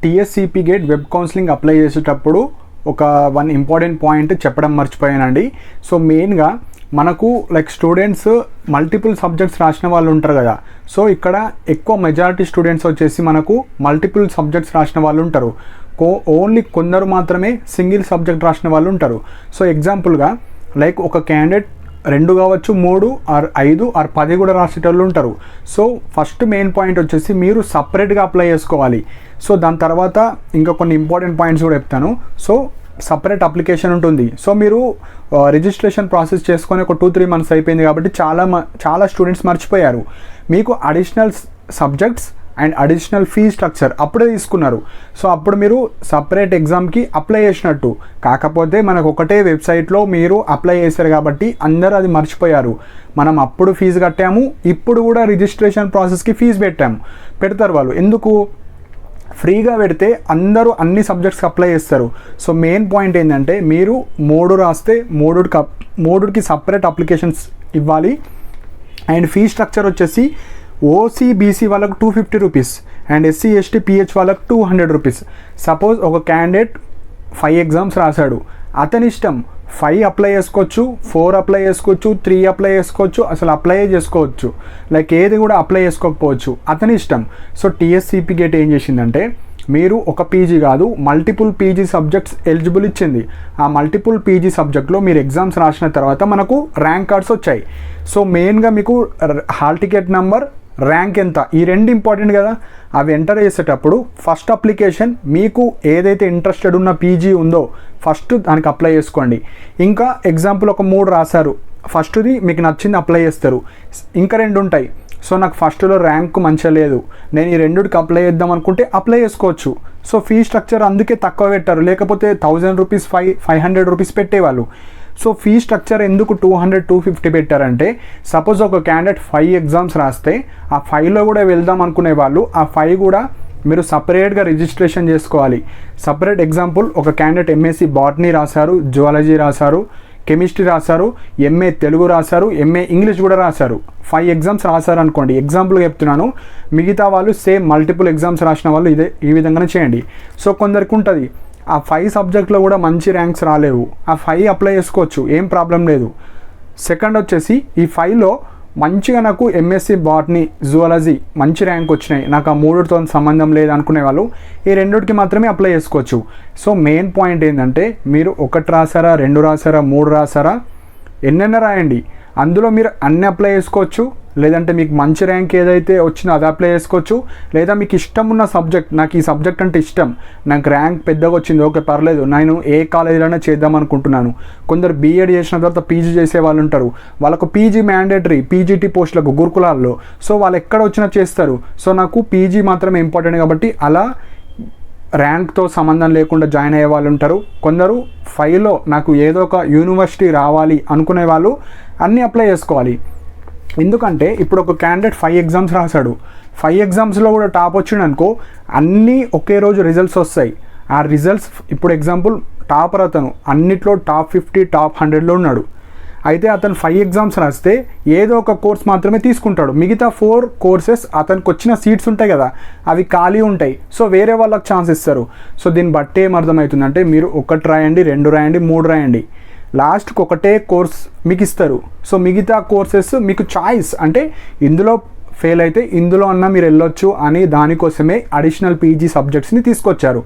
TSCP gate web counselling apply చేసేటప్పుడు ఒక important point చెప్పడం మర్చిపోయానండి. సో మెయిన్గా మనకు లైక్ స్టూడెంట్స్ మల్టిపుల్ సబ్జెక్ట్స్ రాసిన వాళ్ళు ఉంటారు కదా. సో ఇక్కడ ఎక్కువ మెజారిటీ స్టూడెంట్స్ వచ్చేసి మనకు మల్టిపుల్ సబ్జెక్ట్స్ రాసిన వాళ్ళు ఉంటారు. ఓన్లీ కొందరు మాత్రమే సింగిల్ సబ్జెక్ట్ రాసిన వాళ్ళు ఉంటారు. సో ఎగ్జాంపుల్గా లైక్ ఒక క్యాండిడేట్ 2 కావచ్చు, 3 ఆర్ 5 ఆర్ 10 కూడా రాసేటోళ్ళు ఉంటారు. సో ఫస్ట్ మెయిన్ పాయింట్ వచ్చేసి మీరు సపరేట్గా అప్లై చేసుకోవాలి. సో దాని తర్వాత ఇంకా కొన్ని ఇంపార్టెంట్ పాయింట్స్ కూడా చెప్తాను. సో సపరేట్ అప్లికేషన్ ఉంటుంది. సో మీరు రిజిస్ట్రేషన్ ప్రాసెస్ చేసుకొని ఒక 2-3 మంత్స్ అయిపోయింది కాబట్టి చాలా స్టూడెంట్స్ మర్చిపోయారు. మీకు additional subjects and additional fee structure అప్పుడే తీసుకున్నారు. సో అప్పుడు మీరు సపరేట్ ఎగ్జామ్కి అప్లై చేసినట్టు. కాకపోతే మనకు ఒకటే వెబ్సైట్లో మీరు అప్లై చేశారు కాబట్టి అందరూ అది మర్చిపోయారు. మనం అప్పుడు ఫీజు కట్టాము, ఇప్పుడు కూడా రిజిస్ట్రేషన్ ప్రాసెస్కి ఫీజు పెడతారు వాళ్ళు. ఎందుకు? ఫ్రీగా పెడితే అందరూ అన్ని సబ్జెక్ట్స్కి అప్లై చేస్తారు. సో మెయిన్ పాయింట్ ఏంటంటే మీరు 3 రాస్తే 3కి సపరేట్ అప్లికేషన్స్ ఇవ్వాలి. అండ్ ఫీ స్ట్రక్చర్ వచ్చేసి ఓసీ బీసీ వాళ్ళకు 250 rupees and SC ST pH వాళ్ళకు 200 రూపీస్. సపోజ్ ఒక క్యాండిడేట్ 5 ఎగ్జామ్స్ రాశాడు, అతని ఇష్టం 5 అప్లై చేసుకోవచ్చు, 4 అప్లై చేసుకోవచ్చు, 3 అప్లై చేసుకోవచ్చు, అసలు అప్లై చేసుకోవచ్చు. లైక్ ఏది కూడా అప్లై చేసుకోకపోవచ్చు, అతని ఇష్టం. సో టీఎస్సీపీ గేట్ ఏం చేసిందంటే మీరు ఒక పీజీ కాదు మల్టిపుల్ పీజీ సబ్జెక్ట్స్ ఎలిజిబుల్ ఇచ్చింది. ఆ మల్టిపుల్ పీజీ సబ్జెక్ట్లో మీరు ఎగ్జామ్స్ రాసిన తర్వాత మనకు ర్యాంక్ కార్డ్స్ వచ్చాయి. సో మెయిన్గా మీకు హాల్ టికెట్ నెంబర్, ర్యాంక్ ఎంత, ఈ 2 ఇంపార్టెంట్ కదా. అవి ఎంటర్ చేసేటప్పుడు ఫస్ట్ అప్లికేషన్ మీకు ఏదైతే ఇంట్రెస్టెడ్ ఉన్న పీజీ ఉందో ఫస్ట్ దానికి అప్లై చేసుకోండి. ఇంకా ఎగ్జాంపుల్ ఒక 3 రాశారు, ఫస్ట్ది మీకు నచ్చింది అప్లై చేస్తారు. ఇంకా 2 ఉంటాయి. సో నాకు ఫస్ట్లో ర్యాంక్ మంచిగా లేదు, నేను ఈ 2కి అప్లై చేద్దాం అనుకుంటే అప్లై చేసుకోవచ్చు. సో ఫీ స్ట్రక్చర్ అందుకే తక్కువ పెట్టారు, లేకపోతే 1000 రూపీస్ 500 రూపీస్ పెట్టేవాళ్ళు. సో ఫీ స్ట్రక్చర్ ఎందుకు 200-250 పెట్టారంటే సపోజ్ ఒక క్యాండిడేట్ 5 ఎగ్జామ్స్ రాస్తే ఆ 5లో కూడా వెళ్దాం అనుకునే వాళ్ళు ఆ 5 కూడా మీరు సపరేట్గా రిజిస్ట్రేషన్ చేసుకోవాలి. సపరేట్ ఎగ్జాంపుల్ ఒక క్యాండిడేట్ ఎంఎస్సి బాటనీ రాశారు, జువాలజీ రాశారు, కెమిస్ట్రీ రాశారు, ఎంఏ తెలుగు రాశారు, ఎంఏ ఇంగ్లీష్ కూడా రాశారు. 5 ఎగ్జామ్స్ రాశారు అనుకోండి, ఎగ్జాంపుల్ చెప్తున్నాను. మిగతా వాళ్ళు సేమ్ మల్టిపుల్ ఎగ్జామ్స్ రాసిన వాళ్ళు ఈ విధంగానే చేయండి. సో కొందరికి ఉంటుంది ఆ 5 సబ్జెక్ట్లో కూడా మంచి ర్యాంక్స్ రాలేవు, ఆ 5 అప్లై చేసుకోవచ్చు, ఏం ప్రాబ్లం లేదు. సెకండ్ వచ్చేసి ఈ 5లో మంచిగా నాకు ఎంఎస్సి బాటనీ జువాలజీ మంచి ర్యాంక్ వచ్చినాయి, నాకు ఆ 3తో సంబంధం లేదు అనుకునే వాళ్ళు ఈ 2కి మాత్రమే అప్లై చేసుకోవచ్చు. సో మెయిన్ పాయింట్ ఏంటంటే మీరు 1 రాసారా, 2 రాసారా, 3 రాసారా, ఎన్నైనా రాయండి. అందులో మీరు అన్ని అప్లై చేసుకోవచ్చు. లేదంటే మీకు మంచి ర్యాంక్ ఏదైతే వచ్చిందో అది అప్లై చేసుకోవచ్చు. లేదా మీకు ఇష్టం ఉన్న సబ్జెక్ట్, నాకు ఈ సబ్జెక్ట్ అంటే ఇష్టం, నాకు ర్యాంక్ పెద్దగా వచ్చింది, ఓకే పర్లేదు, నేను ఏ కాలేజీలోనే చేద్దాం అనుకుంటున్నాను. కొందరు బీఎడ్ చేసిన తర్వాత పీజీ చేసే వాళ్ళు ఉంటారు, వాళ్ళకు పీజీ మ్యాండేటరీ, పీజీటీ పోస్టులకు గురుకులాల్లో. సో వాళ్ళు ఎక్కడ వచ్చినా చేస్తారు. సో నాకు పీజీ మాత్రమే ఇంపార్టెంట్ కాబట్టి అలా ర్యాంక్తో సంబంధం లేకుండా జాయిన్ అయ్యే వాళ్ళు ఉంటారు. కొందరు 5లో నాకు ఏదో ఒక యూనివర్సిటీ రావాలి అనుకునే వాళ్ళు అన్నీ అప్లై చేసుకోవాలి. ఎందుకంటే ఇప్పుడు ఒక క్యాండిడేట్ 5 ఎగ్జామ్స్ రాశాడు, 5 ఎగ్జామ్స్లో కూడా టాప్ వచ్చిండు అనుకో, అన్నీ ఒకే రోజు రిజల్ట్స్ వస్తాయి. ఆ రిజల్ట్స్ ఇప్పుడు ఎగ్జాంపుల్ టాపర్ అతను అన్నిట్లో టాప్ 50 టాప్ 100లో ఉన్నాడు. అయితే అతను 5 ఎగ్జామ్స్ రాస్తే ఏదో ఒక కోర్స్ మాత్రమే తీసుకుంటాడు, మిగతా 4 కోర్సెస్ అతనికి వచ్చిన సీట్స్ ఉంటాయి కదా అవి ఖాళీ ఉంటాయి. సో వేరే వాళ్ళకి ఛాన్స్ ఇస్తారు. సో దీన్ని బట్టి ఏమర్థమవుతుందంటే మీరు 1 రాయండి, 2 రాయండి, 3 రాయండి, లాస్ట్కి ఒకటే కోర్స్ మీకు ఇస్తారు. సో మిగతా కోర్సెస్ మీకు చాయిస్, అంటే ఇందులో ఫెయిల్ అయితే ఇందులో అన్నా మీరు వెళ్ళొచ్చు అని దానికోసమే అడిషనల్ పీజీ సబ్జెక్ట్స్ని తీసుకొచ్చారు.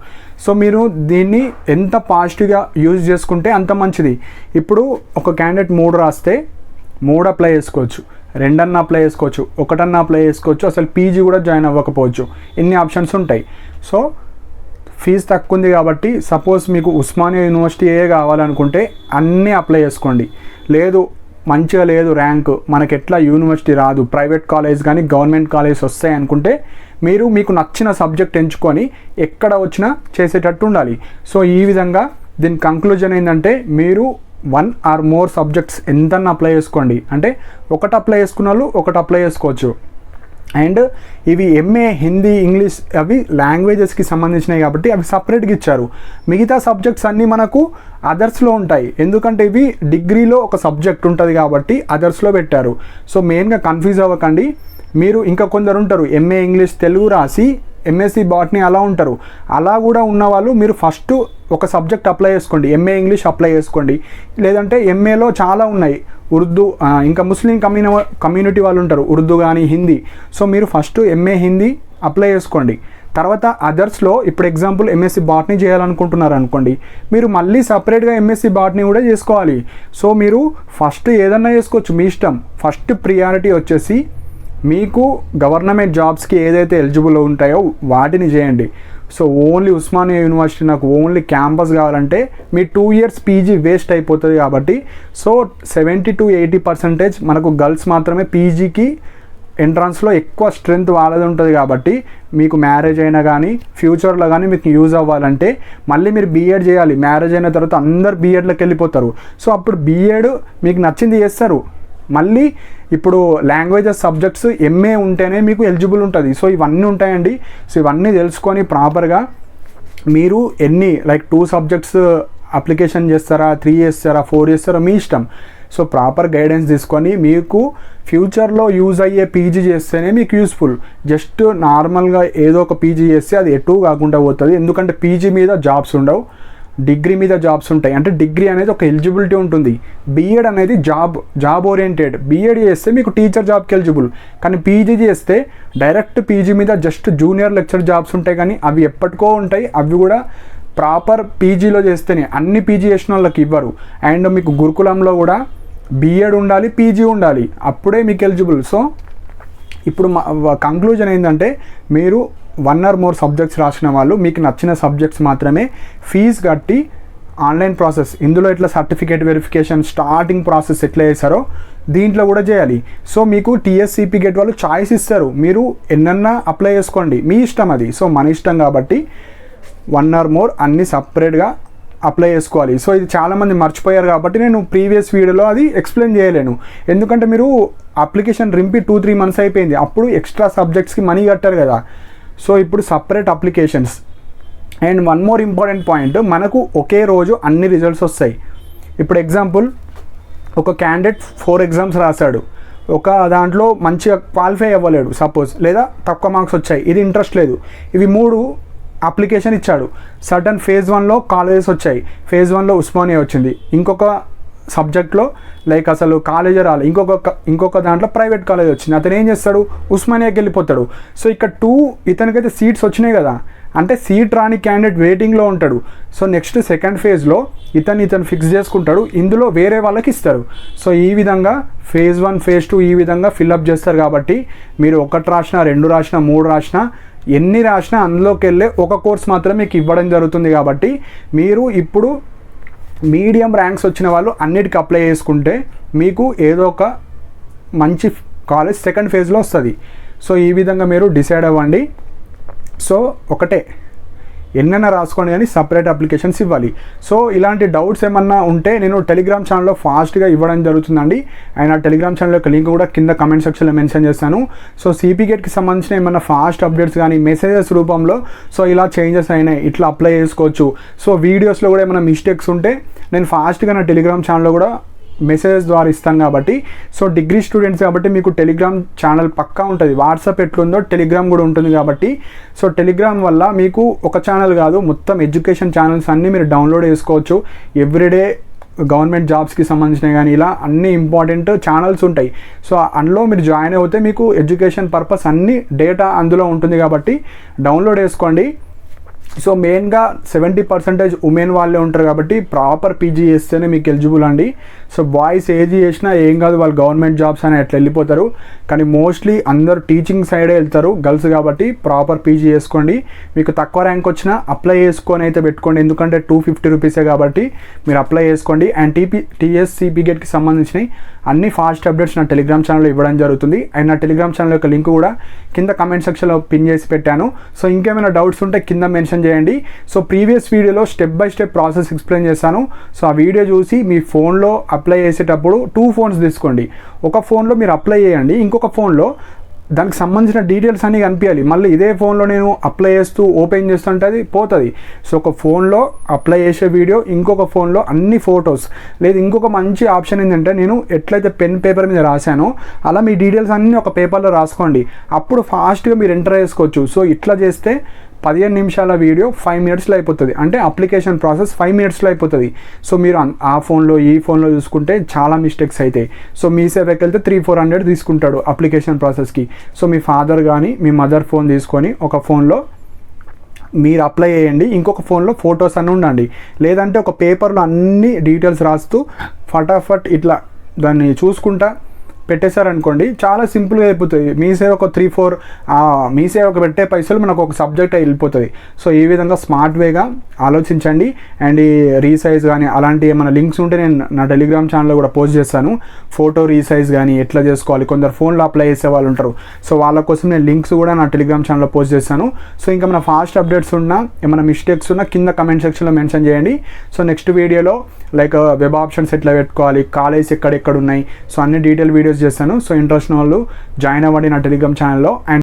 సో మీరు దీన్ని ఎంత పాజిటివ్గా యూజ్ చేసుకుంటే అంత మంచిది. ఇప్పుడు ఒక క్యాండిడేట్ 3 రాస్తే 3 అప్లై చేసుకోవచ్చు, 2 అన్నా అప్లై చేసుకోవచ్చు, 1 అన్నా అప్లై చేసుకోవచ్చు, అసలు పీజీ కూడా జాయిన్ అవ్వకపోవచ్చు. ఇన్ని ఆప్షన్స్ ఉంటాయి. సో ఫీజు తక్కువ ఉంది కాబట్టి సపోజ్ మీకు ఉస్మానియా యూనివర్సిటీయే కావాలనుకుంటే అన్నీ అప్లై చేసుకోండి. లేదు మంచిగా లేదు ర్యాంక్, మనకి ఎట్లా యూనివర్సిటీ రాదు, ప్రైవేట్ కాలేజ్ కానీ గవర్నమెంట్ కాలేజ్ వస్తాయి అనుకుంటే మీకు నచ్చిన సబ్జెక్ట్ ఎంచుకొని ఎక్కడ వచ్చినా చేసేటట్టు ఉండాలి. సో ఈ విధంగా దీని కంక్లూజన్ ఏంటంటే మీరు 1 ఆర్ మోర్ సబ్జెక్ట్స్ ఎంతన్నా అప్లై చేసుకోండి. అంటే 1 అప్లై చేసుకున్న వాళ్ళు 1 అప్లై చేసుకోవచ్చు. అండ్ ఇవి ఎంఏ హిందీ ఇంగ్లీష్ అవి లాంగ్వేజెస్కి సంబంధించినవి కాబట్టి అవి సపరేట్గా ఇచ్చారు. మిగతా సబ్జెక్ట్స్ అన్నీ మనకు అదర్స్లో ఉంటాయి, ఎందుకంటే ఇవి డిగ్రీలో ఒక సబ్జెక్ట్ ఉంటుంది కాబట్టి అదర్స్లో పెట్టారు. సో మెయిన్గా కన్ఫ్యూజ్ అవ్వకండి. మీరు ఇంకా కొందరు ఉంటారు ఎంఏ ఇంగ్లీష్ తెలుగు రాసి ఎంఎస్సి బాటనీ అలా ఉంటారు. అలా కూడా ఉన్నవాళ్ళు మీరు ఫస్ట్ ఒక సబ్జెక్ట్ అప్లై చేసుకోండి. ఎంఏ ఇంగ్లీష్ అప్లై చేసుకోండి, లేదంటే ఎంఏలో చాలా ఉన్నాయి, ఉర్దూ, ఇంకా ముస్లిం కమ్యూనిటీ వాళ్ళు ఉంటారు, ఉర్దూ కానీ హిందీ. సో మీరు ఫస్ట్ ఎంఏ హిందీ అప్లై చేసుకోండి. తర్వాత అదర్స్లో ఇప్పుడు ఎగ్జాంపుల్ ఎంఎస్సి బాటనీ చేయాలనుకుంటున్నారు అనుకోండి, మీరు మళ్ళీ సపరేట్గా ఎంఎస్సి బాటనీ కూడా చేసుకోవాలి. సో మీరు ఫస్ట్ ఏదన్నా చేసుకోవచ్చు, మీ ఇష్టం. ఫస్ట్ ప్రియారిటీ వచ్చేసి మీకు గవర్నమెంట్ జాబ్స్కి ఏదైతే ఎలిజిబుల్ ఉంటాయో వాటిని చేయండి. సో ఓన్లీ ఉస్మానియా యూనివర్సిటీ నాకు ఓన్లీ క్యాంపస్ కావాలంటే మీ 2 years పీజీ వేస్ట్ అయిపోతుంది. కాబట్టి సో 70 to 80% మనకు గర్ల్స్ మాత్రమే పీజీకి ఎంట్రన్స్లో ఎక్కువ స్ట్రెంత్ వాళ్ళది ఉంటుంది. కాబట్టి మీకు మ్యారేజ్ అయినా కానీ ఫ్యూచర్లో కానీ మీకు యూజ్ అవ్వాలంటే మళ్ళీ మీరు బీఎడ్ చేయాలి. మ్యారేజ్ అయిన తర్వాత అందరు బీఎడ్లోకి వెళ్ళిపోతారు. సో అప్పుడు బీఎడ్ మీకు నచ్చింది చేస్తారు. మళ్ళీ ఇప్పుడు లాంగ్వేజెస్ సబ్జెక్ట్స్ ఎంఏ ఉంటేనే మీకు ఎలిజిబుల్ ఉంటుంది. సో ఇవన్నీ ఉంటాయండి. సో ఇవన్నీ తెలుసుకొని ప్రాపర్గా మీరు ఎన్ని లైక్ 2 subjects అప్లికేషన్ చేస్తారా, 3 చేస్తారా, 4 చేస్తారా మీ ఇష్టం. సో ప్రాపర్ గైడెన్స్ తీసుకొని మీకు ఫ్యూచర్లో యూజ్ అయ్యే పీజీ చేస్తేనే మీకు యూస్ఫుల్. జస్ట్ నార్మల్గా ఏదో ఒక పీజీ చేస్తే అది ఎటు కాకుండా పోతుంది. ఎందుకంటే పీజీ మీద జాబ్స్ ఉండవు, డిగ్రీ మీద జాబ్స్ ఉంటాయి. అంటే డిగ్రీ అనేది ఒక ఎలిజిబిలిటీ ఉంటుంది. బీఎడ్ అనేది జాబ్ ఓరియంటెడ్. బీఎడ్ చేస్తే మీకు టీచర్ జాబ్కి ఎలిజిబుల్, కానీ పీజీ చేస్తే డైరెక్ట్ పీజీ మీద జస్ట్ జూనియర్ లెక్చర్ జాబ్స్ ఉంటాయి, కానీ అవి ఎప్పటికో ఉంటాయి. అవి కూడా ప్రాపర్ పీజీలో చేస్తేనే, అన్ని పీజీ చేసిన వాళ్ళకి ఇవ్వరు. అండ్ మీకు గురుకులంలో కూడా బీఎడ్ ఉండాలి, పీజీ ఉండాలి, అప్పుడే మీకు ఎలిజిబుల్. సో ఇప్పుడు కంక్లూజన్ ఏంటంటే మీరు 1 or more సబ్జెక్ట్స్ రాసిన వాళ్ళు మీకు నచ్చిన సబ్జెక్ట్స్ మాత్రమే ఫీజు కట్టి ఆన్లైన్ ప్రాసెస్, ఇందులో ఇట్లా సర్టిఫికేట్ వెరిఫికేషన్ స్టార్టింగ్ ప్రాసెస్ ఎట్లా చేస్తారో దీంట్లో కూడా చేయాలి. సో మీకు టీఎస్సీపీ గేట్ వాళ్ళు చాయిస్ ఇస్తారు, మీరు ఎన్నన్నా అప్లై చేసుకోండి, మీ ఇష్టం అది. సో మన ఇష్టం కాబట్టి 1 or more అన్నీ సపరేట్గా అప్లై చేసుకోవాలి. సో ఇది చాలామంది మర్చిపోయారు కాబట్టి నేను ప్రీవియస్ వీడియోలో అది ఎక్స్ప్లెయిన్ చేయలేను. ఎందుకంటే మీరు అప్లికేషన్ రింపి 2-3 months అయిపోయింది, అప్పుడు ఎక్స్ట్రా సబ్జెక్ట్స్కి మనీ కట్టారు కదా. సో ఇప్పుడు separate applications. And 1 more important point, మనకు ఒకే రోజు అన్ని రిజల్ట్స్ వస్తాయి. ఇప్పుడు ఎగ్జాంపుల్ ఒక క్యాండిడేట్ 4 exams రాశాడు, ఒక దాంట్లో మంచిగా క్వాలిఫై అవ్వలేడు సపోజ్, లేదా తక్కువ మార్క్స్ వచ్చాయి, ఇది ఇంట్రెస్ట్ లేదు, ఇవి 3 అప్లికేషన్ ఇచ్చాడు. సర్టన్ phase 1లో కాలేజెస్ వచ్చాయి, phase 1లో ఉస్మానియా వచ్చింది, ఇంకొక సబ్జెక్ట్లో లైక్ అసలు కాలేజీ రాలి, ఇంకొక దాంట్లో ప్రైవేట్ కాలేజ్ వచ్చింది, అతను ఏం చేస్తాడు, ఉస్మానియాకి వెళ్ళిపోతాడు. సో ఇక్కడ 2 ఇతనికైతే సీట్స్ వచ్చినాయి కదా, అంటే సీట్ రాని క్యాండిడేట్ వెయిటింగ్లో ఉంటాడు. సో నెక్స్ట్ సెకండ్ ఫేజ్లో ఇతను ఫిక్స్ చేసుకుంటాడు, ఇందులో వేరే వాళ్ళకి ఇస్తారు. సో ఈ విధంగా phase 1 phase 2 ఈ విధంగా ఫిల్అప్ చేస్తారు. కాబట్టి మీరు 1 రాసినా 2 రాసినా 3 రాసినా ఎన్ని రాసినా అందులోకి వెళ్ళే ఒక కోర్స్ మాత్రం మీకు ఇవ్వడం జరుగుతుంది. కాబట్టి మీరు ఇప్పుడు మీడియం ర్యాంక్స్ వచ్చిన వాళ్ళు అన్నిటికీ అప్లై చేసుకుంటే మీకు ఏదో ఒక మంచి కాలేజ్ సెకండ్ ఫేజ్లో వస్తుంది. సో ఈ విధంగా మీరు డిసైడ్ అవ్వండి. సో ఒకటే ఎన్నైనా రాసుకోండి, కానీ సపరేట్ అప్లికేషన్స్ ఇవ్వాలి. సో ఇలాంటి డౌట్స్ ఏమన్నా ఉంటే నేను టెలిగ్రామ్ ఛానల్లో ఫాస్ట్గా ఇవ్వడం జరుగుతుందండి. అండ్ ఆ టెలిగ్రామ్ ఛానల్ యొక్క లింక్ కూడా కింద కమెంట్ సెక్షన్లో మెన్షన్ చేస్తాను. సో సిపి గేట్కి సంబంధించిన ఏమన్నా ఫాస్ట్ అప్డేట్స్ కానీ మెసేజెస్ రూపంలో సో ఇలా చేంజెస్ అయినాయి, ఇట్లా అప్లై చేసుకోవచ్చు. సో వీడియోస్లో కూడా ఏమైనా మిస్టేక్స్ ఉంటే నేను ఫాస్ట్గా నా టెలిగ్రామ్ ఛానల్లో కూడా మెసేజెస్ ద్వారా ఇస్తాను. కాబట్టి సో డిగ్రీ స్టూడెంట్స్ కాబట్టి మీకు టెలిగ్రామ్ ఛానల్ పక్కా ఉంటుంది. వాట్సాప్ ఎట్లుందో టెలిగ్రామ్ కూడా ఉంటుంది. కాబట్టి సో టెలిగ్రామ్ వల్ల మీకు ఒక ఛానల్ కాదు, మొత్తం ఎడ్యుకేషన్ ఛానల్స్ అన్నీ మీరు డౌన్లోడ్ చేసుకోవచ్చు. ఎవ్రీడే గవర్నమెంట్ జాబ్స్కి సంబంధించినవి కానీ ఇలా అన్ని ఇంపార్టెంట్ ఛానల్స్ ఉంటాయి. సో అందులో మీరు జాయిన్ అవుతే మీకు ఎడ్యుకేషన్ పర్పస్ అన్ని డేటా అందులో ఉంటుంది. కాబట్టి డౌన్లోడ్ చేసుకోండి. సో మెయిన్గా 70% ఉమెన్ వాళ్ళే ఉంటారు. కాబట్టి ప్రాపర్ పీజీ చేస్తేనే మీకు ఎలిజిబుల్ అండి. సో బాయ్స్ ఏది చేసినా ఏం కాదు, వాళ్ళు గవర్నమెంట్ జాబ్స్ అని అట్లా వెళ్ళిపోతారు. కానీ మోస్ట్లీ అందరూ టీచింగ్ సైడే వెళ్తారు గర్ల్స్. కాబట్టి ప్రాపర్ పీజీ చేసుకోండి. మీకు తక్కువ ర్యాంక్ వచ్చినా అప్లై చేసుకొని అయితే పెట్టుకోండి, ఎందుకంటే 250 రూపీసే కాబట్టి మీరు అప్లై చేసుకోండి. అండ్ టీఎస్సీపీ గేట్కి సంబంధించినవి అన్ని ఫాస్ట్ అప్డేట్స్ నా టెలిగ్రామ్ ఛానల్లో ఇవ్వడం జరుగుతుంది. అండ్ నా టెలిగ్రామ్ ఛానల్ యొక్క లింక్ కూడా కింద కమెంట్ సెక్షన్లో పిన్ చేసి పెట్టాను. సో ఇంకేమైనా డౌట్స్ ఉంటే కింద మెన్షన్ చేయండి. సో ప్రీవియస్ వీడియోలో step by step process explain చేశాను. సో ఆ వీడియో చూసి మీ ఫోన్లో అప్లై చేసేటప్పుడు 2 phones తీసుకోండి. ఒక ఫోన్లో మీరు అప్లై చేయండి, ఇంకొక ఫోన్లో దానికి సంబంధించిన డీటెయిల్స్ అన్నీ కనిపించాలి. మళ్ళీ ఇదే ఫోన్లో నేను అప్లై చేస్తూ ఓపెన్ చేస్తుంటే అది పోతుంది. సో ఒక ఫోన్లో అప్లై చేసే వీడియో, ఇంకొక ఫోన్లో అన్ని ఫొటోస్. లేదు ఇంకొక మంచి ఆప్షన్ ఏంటంటే, నేను ఎట్లయితే పెన్ పేపర్ మీద రాశానో అలా మీ డీటెయిల్స్ అన్నీ ఒక పేపర్లో రాసుకోండి. అప్పుడు ఫాస్ట్గా మీరు ఎంటర్ చేసుకోవచ్చు. సో ఇట్లా చేస్తే 15 నిమిషాల వీడియో 5 మినిట్స్లో అయిపోతుంది. అంటే అప్లికేషన్ ప్రాసెస్ 5 మినిట్స్లో అయిపోతుంది. సో మీరు ఆ ఫోన్లో ఈ ఫోన్లో చూసుకుంటే చాలా మిస్టేక్స్ అవుతాయి. సో మీ సేవకి వెళ్తే 300-400 తీసుకుంటాడు అప్లికేషన్ ప్రాసెస్కి. సో మీ ఫాదర్ కానీ మీ మదర్ ఫోన్ తీసుకొని ఒక ఫోన్లో మీరు అప్లై చేయండి, ఇంకొక ఫోన్లో ఫొటోస్ అన్నీ ఉండండి. లేదంటే ఒక పేపర్లో అన్ని డీటెయిల్స్ రాస్తూ ఫటాఫట్ ఇట్లా దాన్ని చూసుకుంటా పెట్టేశారనుకోండి, చాలా సింపుల్గా అయిపోతుంది. మీ సేవకు 3-4 మీ సేవకు పెట్టే పైసలు మనకు ఒక సబ్జెక్ట్ వెళ్ళిపోతుంది. సో ఈ విధంగా స్మార్ట్ వేగా ఆలోచించండి. అండ్ ఈ రీసైజ్ కానీ అలాంటి ఏమైనా లింక్స్ ఉంటే నేను నా టెలిగ్రామ్ ఛానల్లో కూడా పోస్ట్ చేస్తాను. ఫోటో రీసైజ్ కానీ ఎట్లా చేసుకోవాలి, కొందరు ఫోన్లో అప్లై చేసే వాళ్ళు ఉంటారు. సో వాళ్ళ కోసం నేను లింక్స్ కూడా నా టెలిగ్రామ్ ఛానల్లో పోస్ట్ చేస్తాను. సో ఇంకా మన ఫాస్ట్ అప్డేట్స్ ఉన్నా ఏమైనా మిస్టేక్స్ ఉన్నా కింద కమెంట్ సెక్షన్లో మెన్షన్ చేయండి. సో నెక్స్ట్ వీడియోలో లైక్ వెబ్ ఆప్షన్స్ ఎట్లా పెట్టుకోవాలి, కాలేజ్ ఎక్కడెక్కడ ఉన్నాయి, సో అన్ని డీటెయిల్ వీడియోస్ చేస్తాను. సో ఇంట్రెస్ట్ ఉన్న వాళ్ళు జాయిన్ అవ్వండి నా టెలిగ్రామ్ ఛానల్లో. అండ్